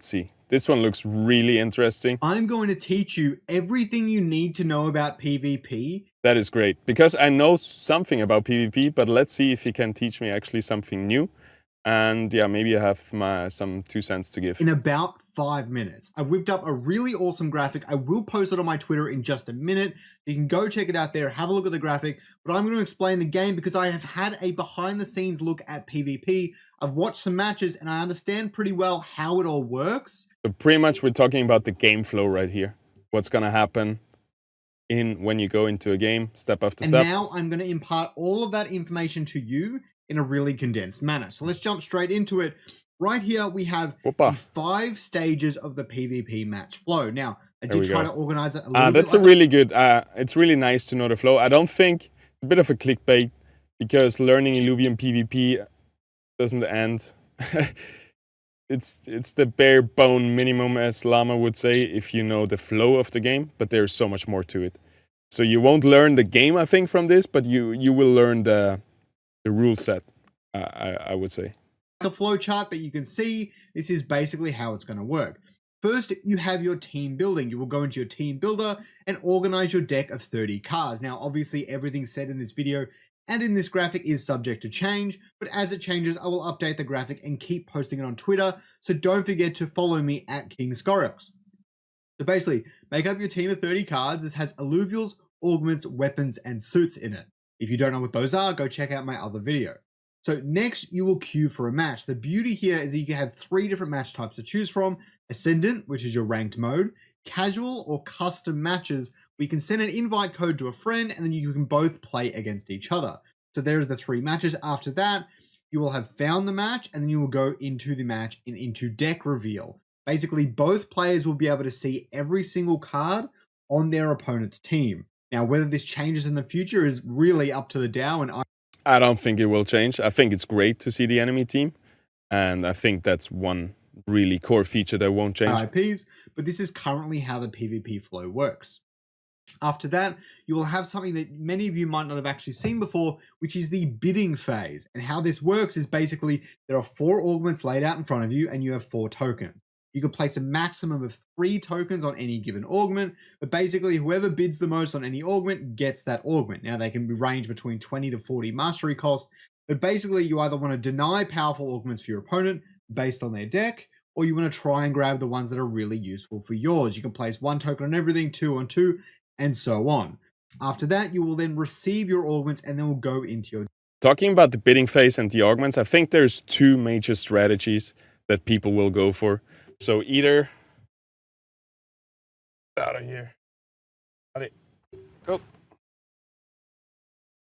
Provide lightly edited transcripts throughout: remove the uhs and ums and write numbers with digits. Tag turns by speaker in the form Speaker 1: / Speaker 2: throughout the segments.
Speaker 1: let's see. This one looks really interesting.
Speaker 2: I'm going to teach you everything you need to know about PvP.
Speaker 1: That is great, because I know something about PvP, but let's see if he can teach me actually something new. And yeah, maybe I have some 2 cents to give.
Speaker 2: In about 5 minutes. I've whipped up a really awesome graphic. I will post it on my Twitter in just a minute. You can go check it out there, have a look at the graphic, but I'm going to explain the game because I have had a behind the scenes look at PvP. I've watched some matches and I understand pretty well how it all works.
Speaker 1: So pretty much we're talking about the game flow right here. What's going to happen when you go into a game, step after step.
Speaker 2: And now I'm going to impart all of that information to you in a really condensed manner. So let's jump straight into it. Right here, we have the 5 stages of the PvP match flow. Now, I did try to organize it a little bit.
Speaker 1: That's a really good, it's really nice to know the flow. I don't think, it's a bit of a clickbait, because learning Illuvium PvP doesn't end. It's the bare bone minimum, as Llama would say, if you know the flow of the game, but there's so much more to it. So you won't learn the game, I think, from this, but you will learn the rule set, I would say.
Speaker 2: A flow chart that you can see, this is basically how it's going to work. First, you have your team building. You will go into your team builder and organize your deck of 30 cards. Now, obviously, everything said in this video and in this graphic is subject to change, but as it changes, I will update the graphic and keep posting it on Twitter. So don't forget to follow me at King Scoriox. So basically, make up your team of 30 cards. This has alluvials, augments, weapons, and suits in it. If you don't know what those are, go check out my other video. So next, you will queue for a match. The beauty here is that you can have 3 different match types to choose from. Ascendant, which is your ranked mode, casual or custom matches, where you can send an invite code to a friend and then you can both play against each other. So there are the 3 matches. After that, you will have found the match and then you will go into the match and into deck reveal. Basically, both players will be able to see every single card on their opponent's team. Now, whether this changes in the future is really up to the DAO, and
Speaker 1: I don't think it will change. I think it's great to see the enemy team, and I think that's one really core feature that won't change.
Speaker 2: IPs, but this is currently how the PvP flow works. After that, you will have something that many of you might not have actually seen before, which is the bidding phase. And how this works is basically there are 4 augments laid out in front of you, and you have 4 tokens. You can place a maximum of 3 tokens on any given augment, but basically whoever bids the most on any augment gets that augment. Now they can range between 20 to 40 mastery cost, but basically you either want to deny powerful augments for your opponent based on their deck, or you want to try and grab the ones that are really useful for yours. You can place 1 token on everything, 2 on 2, and so on. After that, you will then receive your augments and then will go into your...
Speaker 1: Talking about the bidding phase and the augments, I think there's 2 major strategies that people will go for. So either out of here. Go.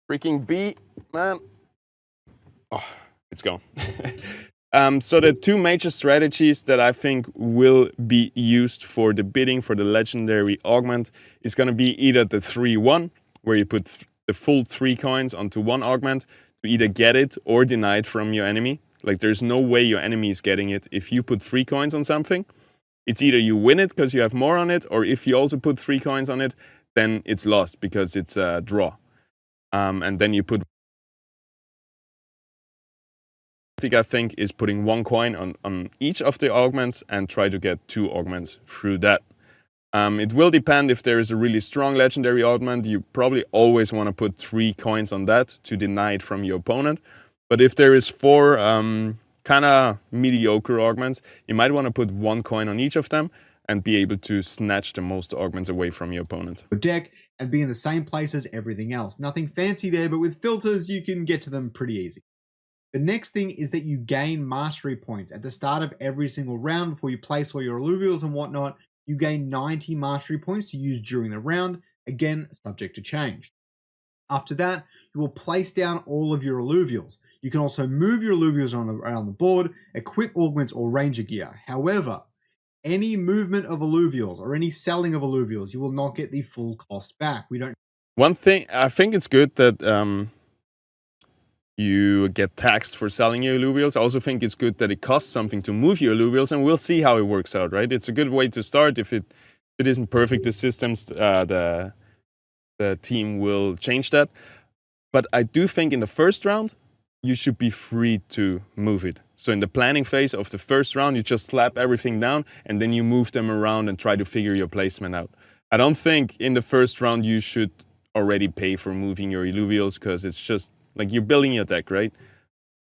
Speaker 1: Freaking bee, man. Oh, it's gone. So the 2 major strategies that I think will be used for the bidding for the legendary augment is going to be either the 3-1, where you put the full 3 coins onto 1 augment to either get it or deny it from your enemy. Like, there's no way your enemy is getting it. If you put 3 coins on something, it's either you win it because you have more on it, or if you also put 3 coins on it, then it's lost because it's a draw. And then you put... I think is putting 1 coin on each of the augments and try to get 2 augments through that. It will depend if there is a really strong legendary augment. You probably always want to put 3 coins on that to deny it from your opponent. But if there is 4 kind of mediocre augments, you might want to put 1 coin on each of them and be able to snatch the most augments away from your opponent.
Speaker 2: Deck and be in the same place as everything else. Nothing fancy there, but with filters, you can get to them pretty easy. The next thing is that you gain mastery points. At the start of every single round, before you place all your alluvials and whatnot, you gain 90 mastery points to use during the round, again, subject to change. After that, you will place down all of your alluvials. You can also move your alluvials around the board, equip augments or ranger gear. However, any movement of alluvials or any selling of alluvials, you will not get the full cost back.
Speaker 1: One thing, I think it's good that you get taxed for selling your alluvials. I also think it's good that it costs something to move your alluvials, and we'll see how it works out, right? It's a good way to start. If it isn't perfect, the systems, the team will change that. But I do think in the first round, you should be free to move it. So in the planning phase of the first round, you just slap everything down and then you move them around and try to figure your placement out. I don't think in the first round you should already pay for moving your Illuvials, because it's just like you're building your deck, right?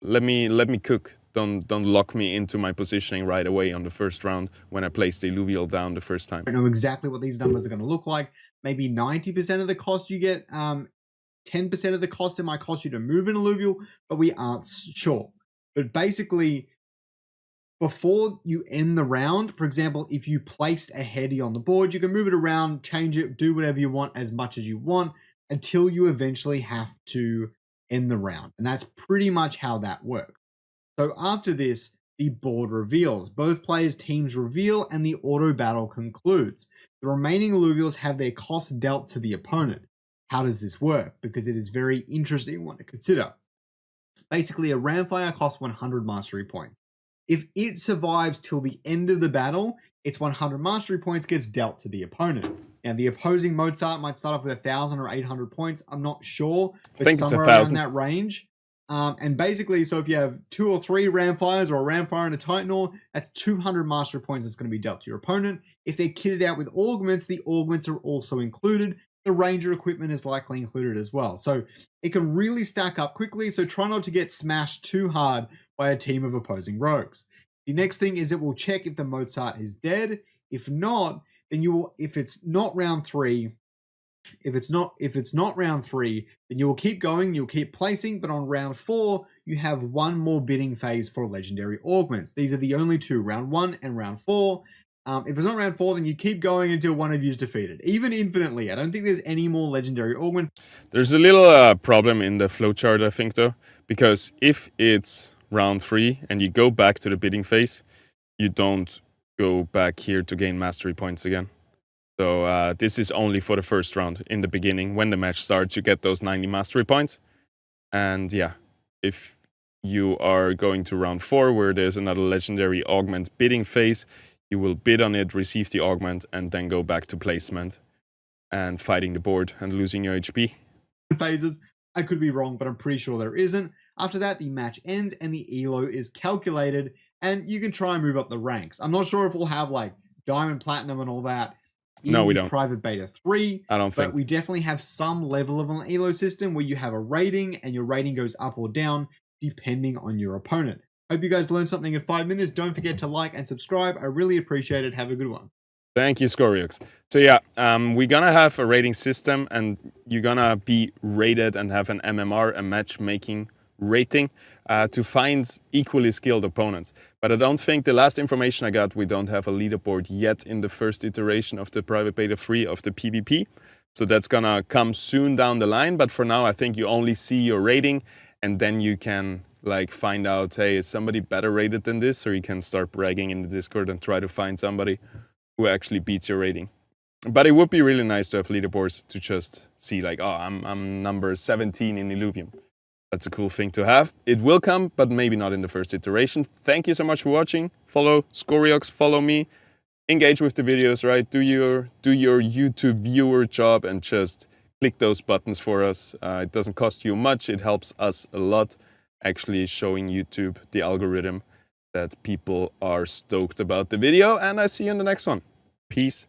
Speaker 1: Let me cook. Don't lock me into my positioning right away on the first round when I place the Illuvial down the first time.
Speaker 2: I don't know exactly what these numbers are going to look like. Maybe 90% of the cost you get, 10% of the cost it might cost you to move an Illuvial, but we aren't sure. But basically, before you end the round, for example, if you placed a heady on the board, you can move it around, change it, do whatever you want as much as you want until you eventually have to end the round. And that's pretty much how that works. So after this, the board reveals. Both players' teams reveal and the auto battle concludes. The remaining Illuvials have their costs dealt to the opponent. How does this work? Because it is very interesting one to consider. Basically, a Ramfire costs 100 mastery points. If it survives till the end of the battle, its 100 mastery points gets dealt to the opponent. Now, the opposing Mozart might start off with 1,000 or 800 points. I'm not sure, but
Speaker 1: I think
Speaker 2: somewhere
Speaker 1: it's 1,000.
Speaker 2: around that range. And basically, so if you have 2 or 3 Ramfires or a Ramfire and a Titanor, that's 200 mastery points that's going to be dealt to your opponent. If they're kitted out with augments, the augments are also included. The Ranger equipment is likely included as well. So it can really stack up quickly, so try not to get smashed too hard by a team of opposing rogues. The next thing is it will check if the Mozart is dead. If not, then you will, if it's not round 3, if it's not round 3, then you will keep going, you'll keep placing, but on round 4, you have one more bidding phase for legendary augments. These are the only two, round 1 and round 4. If it's not round 4, then you keep going until one of you is defeated, even infinitely. I don't think there's any more legendary augment.
Speaker 1: There's a little problem in the flowchart, I think, though, because if it's round 3 and you go back to the bidding phase, you don't go back here to gain mastery points again. So this is only for the first round. In the beginning, when the match starts, you get those 90 mastery points. And yeah, if you are going to round 4, where there's another legendary augment bidding phase, you will bid on it, receive the augment, and then go back to placement and fighting the board and losing your HP.
Speaker 2: Phases. I could be wrong, but I'm pretty sure there isn't. After that, the match ends and the ELO is calculated, and you can try and move up the ranks. I'm not sure if we'll have like Diamond, Platinum, and all that.
Speaker 1: No, we don't.
Speaker 2: Private Beta 3.
Speaker 1: I don't think.
Speaker 2: But we definitely have some level of an ELO system where you have a rating, and your rating goes up or down depending on your opponent. Hope you guys learned something in 5 minutes. Don't forget to like and subscribe. I really appreciate it. Have a good one.
Speaker 1: Thank you, Scoriox. So yeah, we're gonna have a rating system, and you're gonna be rated and have an MMR, a matchmaking rating, to find equally skilled opponents. But I don't think, the last information I got, we don't have a leaderboard yet in the first iteration of the private beta 3 of the PvP. So that's gonna come soon down the line. But for now, I think you only see your rating, and then you can like find out, hey, is somebody better rated than this? Or you can start bragging in the Discord and try to find somebody who actually beats your rating. But it would be really nice to have leaderboards to just see like, oh, I'm number 17 in Illuvium. That's a cool thing to have. It will come, but maybe not in the first iteration. Thank you so much for watching. Follow Scoriox, follow me, engage with the videos, right? Do your YouTube viewer job and just click those buttons for us. It doesn't cost you much. It helps us a lot, actually showing YouTube, the algorithm, that people are stoked about the video. And I see you in the next one. Peace.